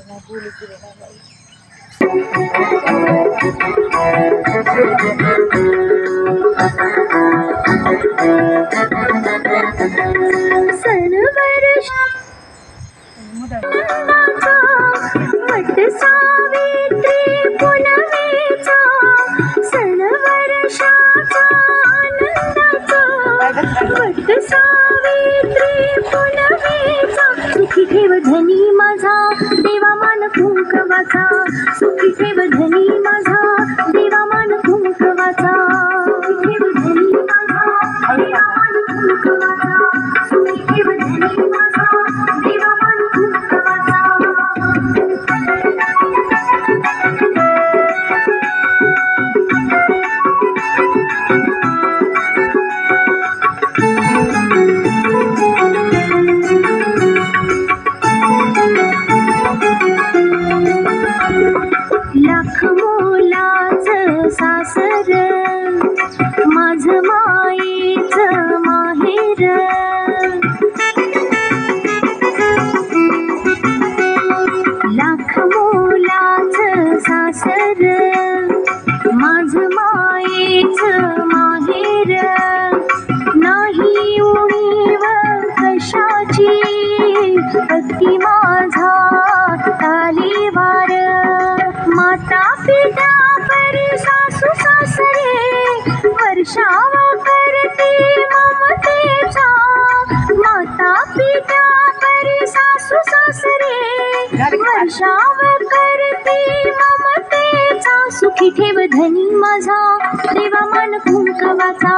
नाही बोलू दिलं नाही बाई. वट सावित्री पुनवेचा सण वर्षाचा आनंदाचा वट सावित्री पुनवेचा सुखी ठेव धनी माझा देवा मान कुंकवाचा सुखी ठेव धनी माझा देवा मान कुंकवाचा सुखी ठेव धनी माझा देवा मान कुंकवाचा सुखी ठेव धनी माझा देवा मान कुंकवाचा. लाख मोलाचं सासर माझं मायेचं माहेर लाख मोलाचं सासर माझं मायेचं माहेर नाही उणीव कशाची अति माझा तालीवार माता पिता परी सासू सासरे वर्षावा करते ममतेचा माता पिता परी सासू सासरे वर्षावा करते ममतेचा सुखी ठेव धनी माझा देवा मान कुंकवाचा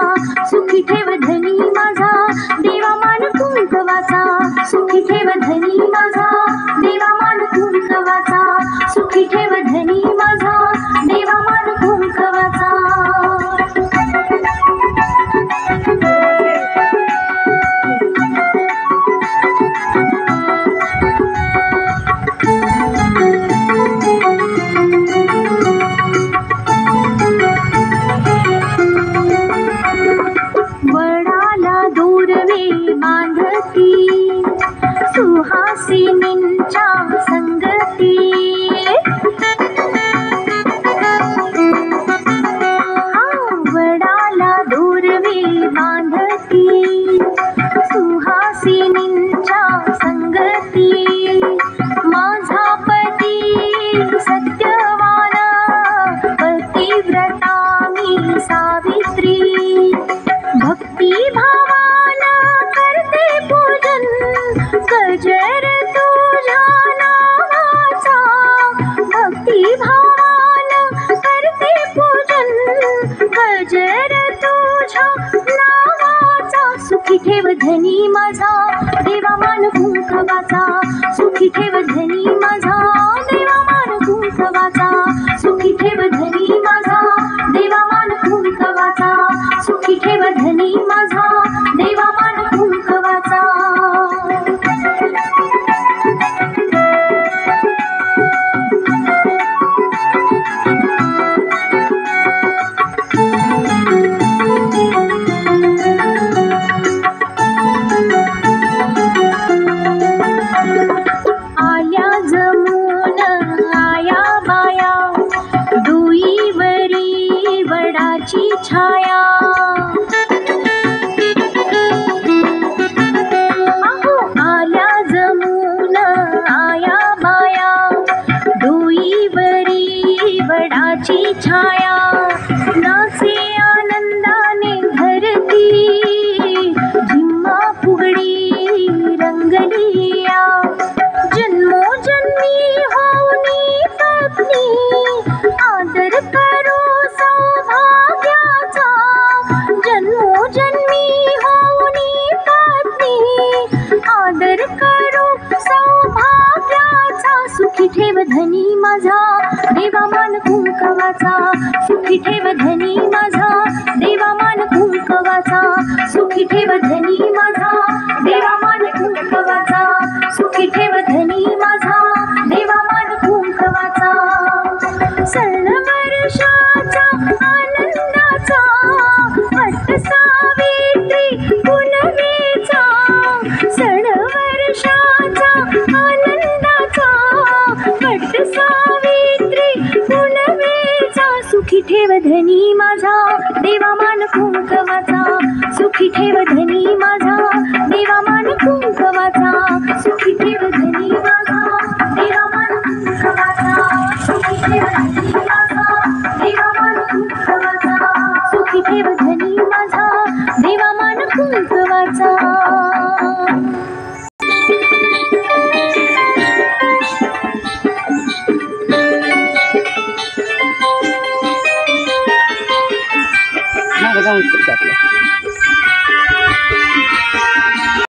सुखी ठेव धनी माझा देवा मान कुंकवाचा सुखी ठेव धनी माझा देवा मान कुंकवाचा सुखी ठेव धनी माझा देवा मान कुंकवाचा. वडाला दूरवे बांधती सुहासिनींच्या संगती वडाला दूरवे बांधती सुहासिनींच्या संगती माझा पती सत्यवान पतिव्रता मी सावित्री भक्ती भावान करते पूजन गजर तुझ्या नावाचा भक्ती भावान करते पूजन गजर तुझ्या नावाचा सुखी ठेव धनी माझा देवा मान कुंकवाचा सुखी ठेव धनी माझा देवा मान कुंकवाचा सुखी ठेव धनी माझा देवा मान कुंकवाचा सुखी ठेव धनी माझा देवा मान कुंकवाचा. आल्या जमून आया बाया दुईवरी वडाची छाया आल्या जमून आया बाया दुईवरी वडाची छाया नाचे आनंदाने धरती झिम्मा फुगडी रंगलिया जन्मोजन्मी होनी पत्नी आदर करो सौभाग्याचा जन्मोजन्मी होनी पत्नी आदर करो सौभाग्याचा सुखी ठेव धनी माझा देवा मान कुंकवाचा सुखी ठेव धनी माझा देवा मान कुंकवाचा सुखी ठेव धनी माझा देवा मान कुंकवाचा सुखी ठेव धनी माझा देवा मान कुंकवाचा. सण वर्षाचा आनंदाचा वट सावित्री पुनवेचा सण वर्षाचा आनंदाचा सुखी ठेव धनी माझा देवा मान कुंकवाचा सुखी ठेव धनी माझा देवा मान कुंकवाचा